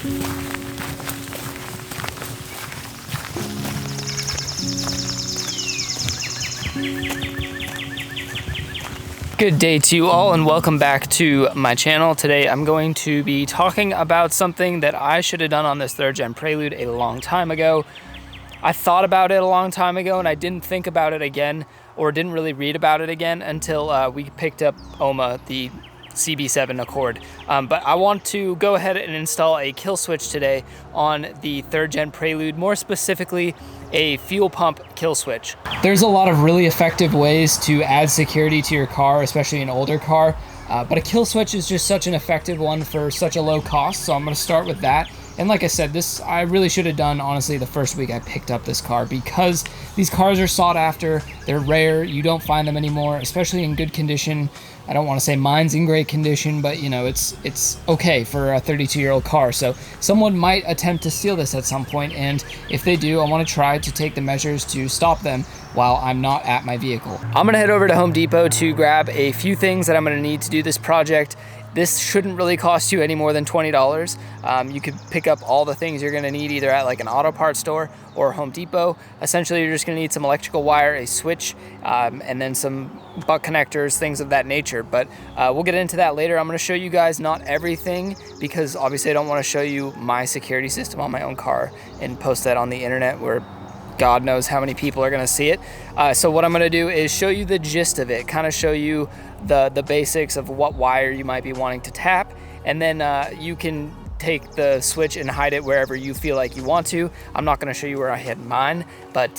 Good day to you all and welcome back to my channel. Today I'm going to be talking about something that I should have done on this 3rd gen Prelude a long time ago. I thought about it a long time ago and I didn't think about it again, or didn't really read about it again until we picked up OMA, the CB7 Accord. But I want to go ahead and install a kill switch today on the 3rd gen Prelude, more specifically a fuel pump kill switch. There's a lot of really effective ways to add security to your car, especially an older car, but a kill switch is just such an effective one for such a low cost, so I'm going to start with that. And like I said, this I really should have done, honestly, the first week I picked up this car, because these cars are sought after, they're rare, you don't find them anymore, especially in good condition. I don't want to say mine's in great condition, but you know, it's okay for a 32-year-old car. So someone might attempt to steal this at some point, and if they do, I want to try to take the measures to stop them while I'm not at my vehicle. I'm gonna head over to Home Depot to grab a few things that I'm gonna need to do this project. This shouldn't really cost you any more than $20. You could pick up all the things you're gonna need either at like an auto parts store or Home Depot. Essentially, you're just gonna need some electrical wire, a switch, and then some butt connectors, things of that nature. But we'll get into that later. I'm gonna show you guys not everything, because obviously I don't wanna show you my security system on my own car and post that on the internet where God knows how many people are gonna see it. So what I'm gonna do is show you the gist of it, kind of show you the basics of what wire you might be wanting to tap, and then you can take the switch and hide it wherever you feel like you want to. I'm not gonna show you where I hid mine, but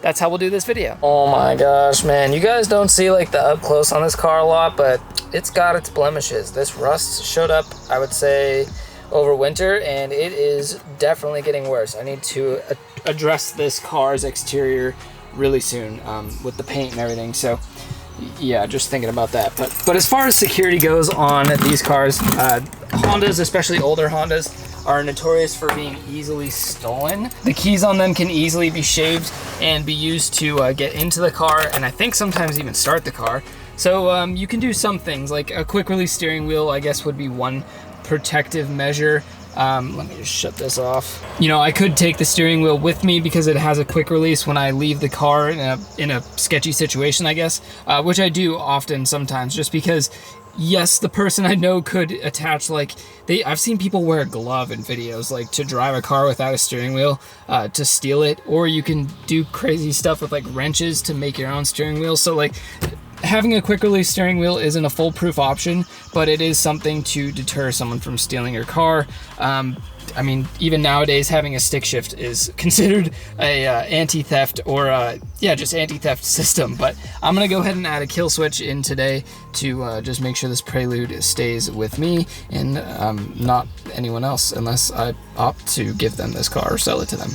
that's how we'll do this video. Oh my gosh, man. You guys don't see like the up close on this car a lot, but it's got its blemishes. This rust showed up, I would say, over winter, and it is definitely getting worse. I need to address this car's exterior really soon with the paint and everything. So yeah, just thinking about that. But as far as security goes on these cars, Hondas, especially older Hondas, are notorious for being easily stolen. The keys on them can easily be shaved and be used to get into the car, and I think sometimes even start the car. So you can do some things, like a quick release steering wheel, I guess, would be one protective measure. Let me just shut this off. You know, I could take the steering wheel with me because it has a quick release when I leave the car in a sketchy situation, I guess, which I do often sometimes, just because, yes, the person I know could attach, like, I've seen people wear a glove in videos, like, to drive a car without a steering wheel, to steal it, or you can do crazy stuff with, like, wrenches to make your own steering wheel. So, like, having a quick release steering wheel isn't a foolproof option, but it is something to deter someone from stealing your car. I mean, even nowadays, having a stick shift is considered a anti-theft or just anti-theft system. But I'm gonna go ahead and add a kill switch in today to just make sure this Prelude stays with me and not anyone else, unless I opt to give them this car or sell it to them.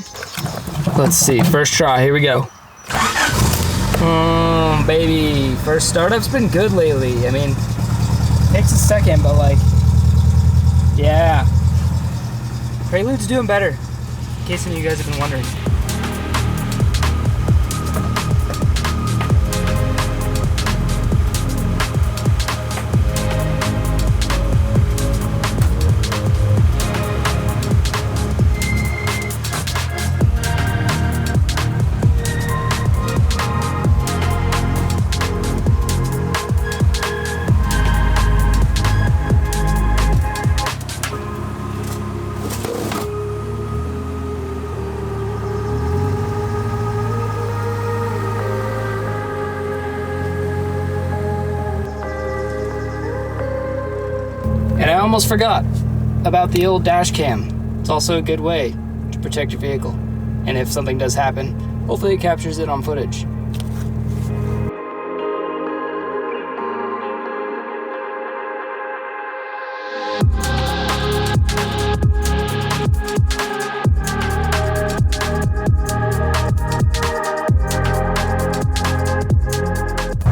Let's see, first try, here we go. Baby, first startup's been good lately. I mean, takes a second, but like, yeah. Prelude's doing better, in case any of you guys have been wondering. And I almost forgot about the old dash cam. It's also a good way to protect your vehicle. And if something does happen, hopefully it captures it on footage.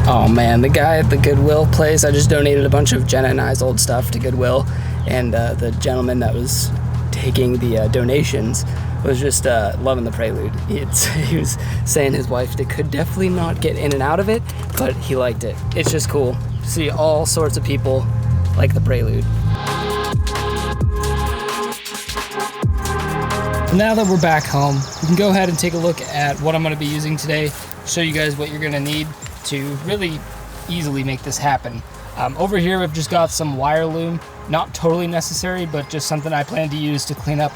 Oh man, the guy at the Goodwill place, I just donated a bunch of Jenna and I's old stuff to Goodwill, and the gentleman that was taking the donations was just loving the Prelude. He was saying his wife could definitely not get in and out of it, but he liked it. It's just cool to see all sorts of people like the Prelude. Now that we're back home, we can go ahead and take a look at what I'm going to be using today, show you guys what you're going to need to really easily make this happen. Over here we've just got some wire loom, not totally necessary, but just something I plan to use to clean up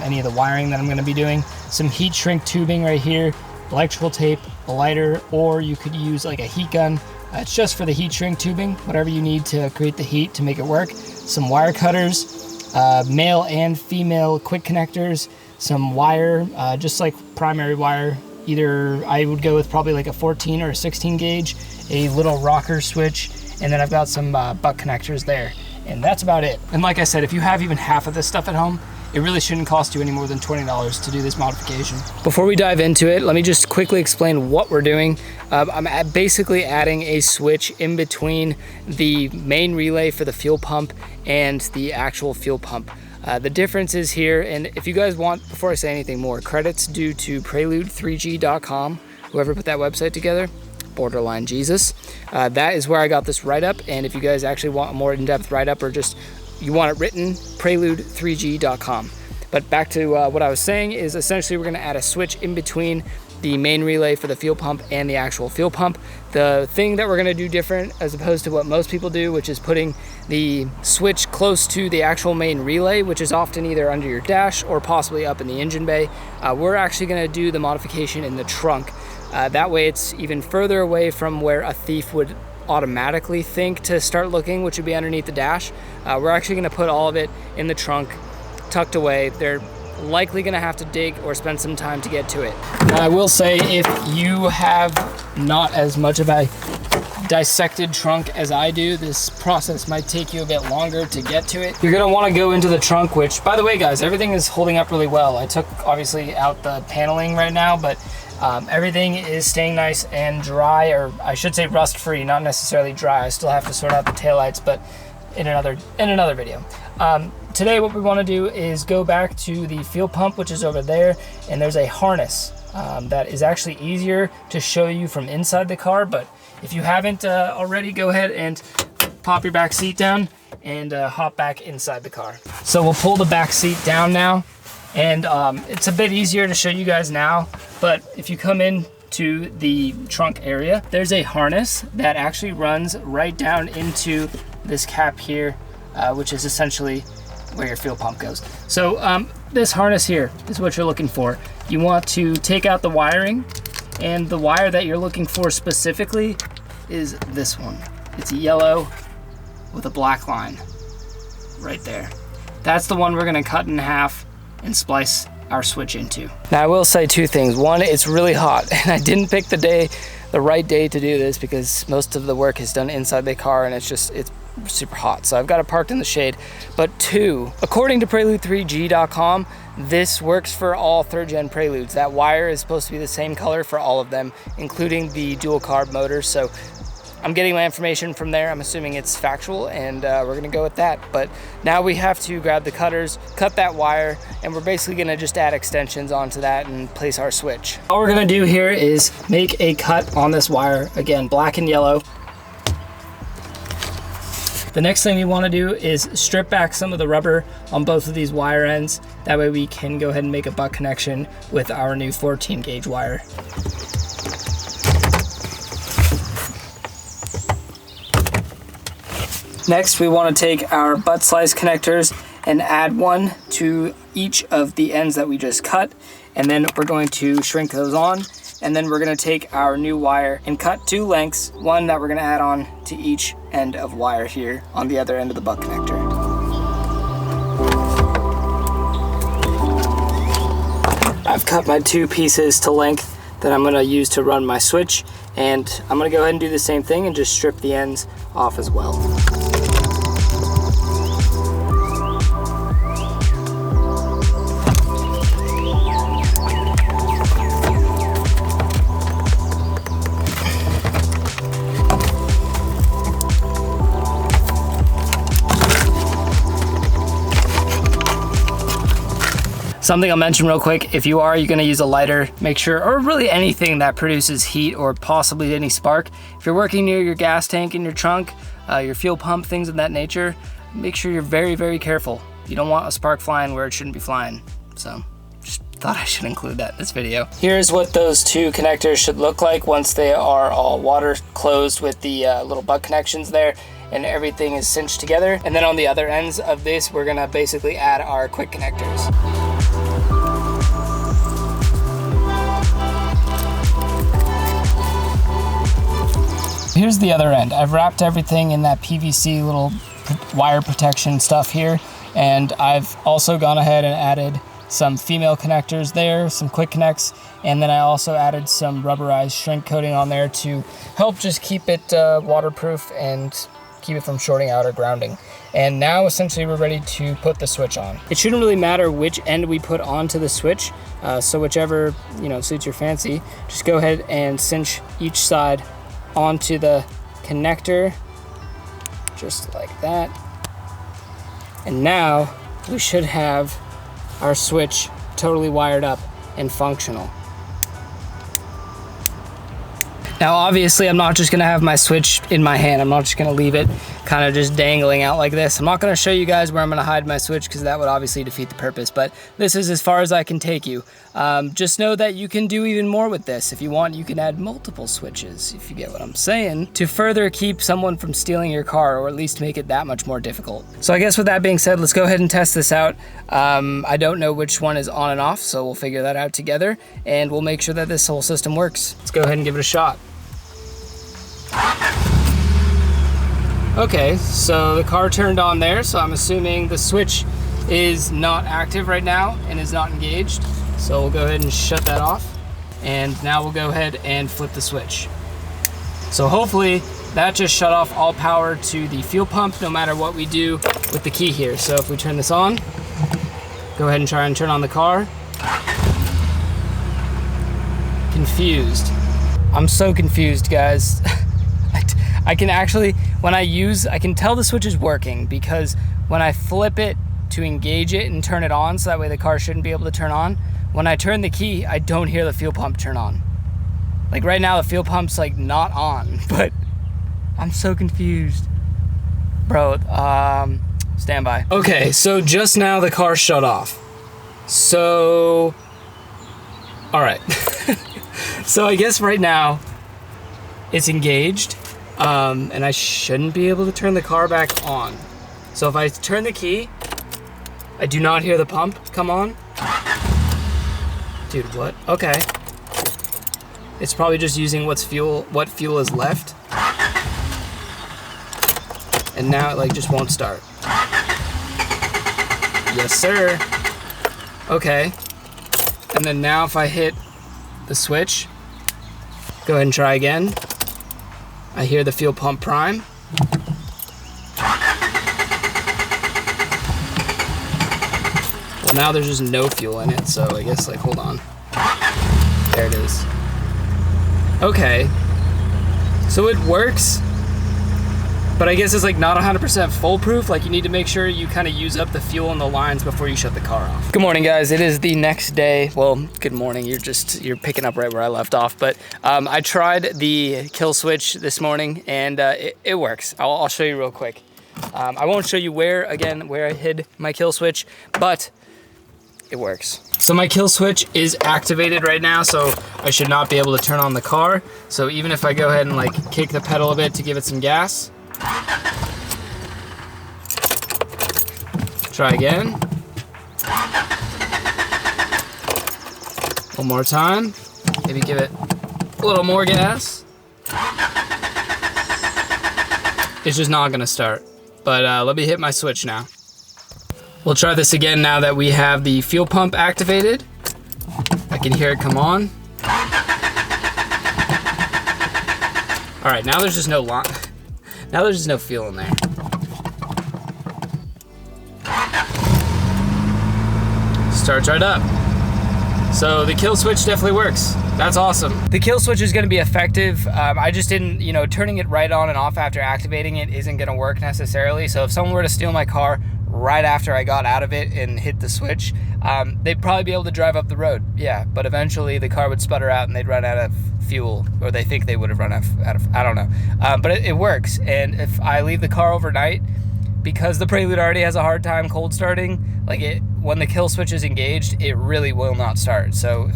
any of the wiring that I'm going to be doing. Some heat shrink tubing right here, electrical tape, a lighter, or you could use like a heat gun. It's just for the heat shrink tubing, whatever you need to create the heat to make it work. Some wire cutters, male and female quick connectors, some wire, just like primary wire. Either I would go with probably like a 14 or a 16 gauge, a little rocker switch, and then I've got some butt connectors there. And that's about it. And like I said, if you have even half of this stuff at home, it really shouldn't cost you any more than $20 to do this modification. Before we dive into it, let me just quickly explain what we're doing. I'm basically adding a switch in between the main relay for the fuel pump and the actual fuel pump. The difference is here, and if you guys want, before I say anything more, credits due to Prelude3G.com, whoever put that website together, borderline Jesus. That is where I got this write-up, and if you guys actually want a more in-depth write-up or just you want it written, Prelude3G.com. But back to what I was saying is essentially we're going to add a switch in between the main relay for the fuel pump and the actual fuel pump. The thing that we're going to do different as opposed to what most people do, which is putting the switch close to the actual main relay, which is often either under your dash or possibly up in the engine bay, we're actually going to do the modification in the trunk. That way it's even further away from where a thief would automatically think to start looking, which would be underneath the dash. We're actually going to put all of it in the trunk, tucked away. They're likely going to have to dig or spend some time to get to it. Now, I will say, if you have not as much of a dissected trunk as I do, this process might take you a bit longer to get to it. You're going to want to go into the trunk, which, by the way, guys, everything is holding up really well. I took, obviously, out the paneling right now, but everything is staying nice and dry, or I should say rust-free, not necessarily dry. I still have to sort out the taillights, but in another video. Today what we want to do is go back to the fuel pump, which is over there, and there's a harness that is actually easier to show you from inside the car, but if you haven't already, go ahead and pop your back seat down and hop back inside the car. So we'll pull the back seat down now, and it's a bit easier to show you guys now, but if you come in to the trunk area, there's a harness that actually runs right down into this cap here, which is essentially where your fuel pump goes. So this harness here is what you're looking for. You want to take out the wiring, and the wire that you're looking for specifically is this one. It's yellow with a black line right there. That's the one we're going to cut in half and splice our switch into. Now I will say two things. One, it's really hot, and I didn't pick the right day to do this because most of the work is done inside the car, and it's super hot, so I've got it parked in the shade. But two, according to Prelude3G.com, this works for all third gen Preludes. That wire is supposed to be the same color for all of them, including the dual carb motors. So I'm getting my information from there. I'm assuming it's factual, and we're gonna go with that. But now we have to grab the cutters, cut that wire, and we're basically gonna just add extensions onto that and place our switch. All we're gonna do here is make a cut on this wire, again, black and yellow. The next thing we want to do is strip back some of the rubber on both of these wire ends. That way we can go ahead and make a butt connection with our new 14 gauge wire. Next, we want to take our butt slice connectors and add one to each of the ends that we just cut. And then we're going to shrink those on. And then we're going to take our new wire and cut two lengths, one that we're going to add on to each end of wire here on the other end of the butt connector. I've cut my two pieces to length that I'm going to use to run my switch, and I'm going to go ahead and do the same thing and just strip the ends off as well. Something I'll mention real quick, if you are going to use a lighter, make sure, or really anything that produces heat or possibly any spark, if you're working near your gas tank in your trunk, your fuel pump, things of that nature, make sure you're very, very careful. You don't want a spark flying where it shouldn't be flying. So Just thought I should include that in this video. Here's what those two connectors should look like once they are all water closed with the little butt connections there, and everything is cinched together. And then on the other ends of this, we're gonna basically add our quick connectors. Here's the other end. I've wrapped everything in that PVC little wire protection stuff here, and I've also gone ahead and added some female connectors there, some quick connects, and then I also added some rubberized shrink coating on there to help just keep it waterproof and keep it from shorting out or grounding. And now essentially we're ready to put the switch on. It shouldn't really matter which end we put onto the switch, so whichever suits your fancy, just go ahead and cinch each side onto the connector, just like that. And now we should have our switch totally wired up and functional. Now obviously I'm not just gonna have my switch in my hand. I'm not just gonna leave it kind of just dangling out like this. I'm not gonna show you guys where I'm gonna hide my switch because that would obviously defeat the purpose, but this is as far as I can take you. Just know that you can do even more with this. If you want, you can add multiple switches, if you get what I'm saying, to further keep someone from stealing your car, or at least make it that much more difficult. So I guess with that being said, let's go ahead and test this out. I don't know which one is on and off, so we'll figure that out together, and we'll make sure that this whole system works. Let's go ahead and give it a shot. Okay, so the car turned on there, so I'm assuming the switch is not active right now and is not engaged. So we'll go ahead and shut that off. And now we'll go ahead and flip the switch. So hopefully that just shut off all power to the fuel pump no matter what we do with the key here. So if we turn this on, go ahead and try and turn on the car. Confused. I'm so confused, guys. I can actually, when I can tell the switch is working because when I flip it to engage it and turn it on, so that way the car shouldn't be able to turn on, when I turn the key, I don't hear the fuel pump turn on. Like right now, the fuel pump's like not on, but I'm so confused. Bro, stand by. Okay, so just now the car shut off. So, all right. So I guess right now it's engaged. And I shouldn't be able to turn the car back on. So if I turn the key, I do not hear the pump come on. Dude, what? Okay. It's probably just using what fuel is left. And now it like just won't start. Yes, sir. Okay. And then now if I hit the switch, go ahead and try again. I hear the fuel pump prime. Well, now there's just no fuel in it, so I guess like, hold on. There it is. Okay. So it works, but I guess it's like not 100% foolproof. Like you need to make sure you kind of use up the fuel in the lines before you shut the car off. Good morning, guys. It is the next day. Well, good morning. You're picking up right where I left off. But I tried the kill switch this morning, and it works. I'll show you real quick. I won't show you where I hid my kill switch, but it works. So my kill switch is activated right now, so I should not be able to turn on the car. So even if I go ahead and like kick the pedal a bit to give it some gas. Try again. One more time. Maybe give it a little more gas. It's just not gonna start. But let me hit my switch now. We'll try this again now that we have the fuel pump activated. I can hear it come on. All right, now there's just no line. Now there's just no fuel in there. Starts right up. So the kill switch definitely works. That's awesome. The kill switch is gonna be effective. I just didn't, turning it right on and off after activating it isn't gonna work necessarily. So if someone were to steal my car right after I got out of it and hit the switch, they'd probably be able to drive up the road. Yeah, but eventually the car would sputter out and they'd run out of fuel, or they think they would have run out of I don't know. But it works. And if I leave the car overnight, because the Prelude already has a hard time cold starting, like when the kill switch is engaged, it really will not start. So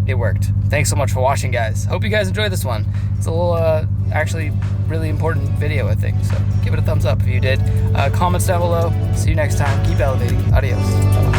it worked. Thanks so much for watching, guys. Hope you guys enjoyed this one. It's a little, actually really important video, I think. So give it a thumbs up if you did. Comments down below. See you next time. Keep elevating. Adios.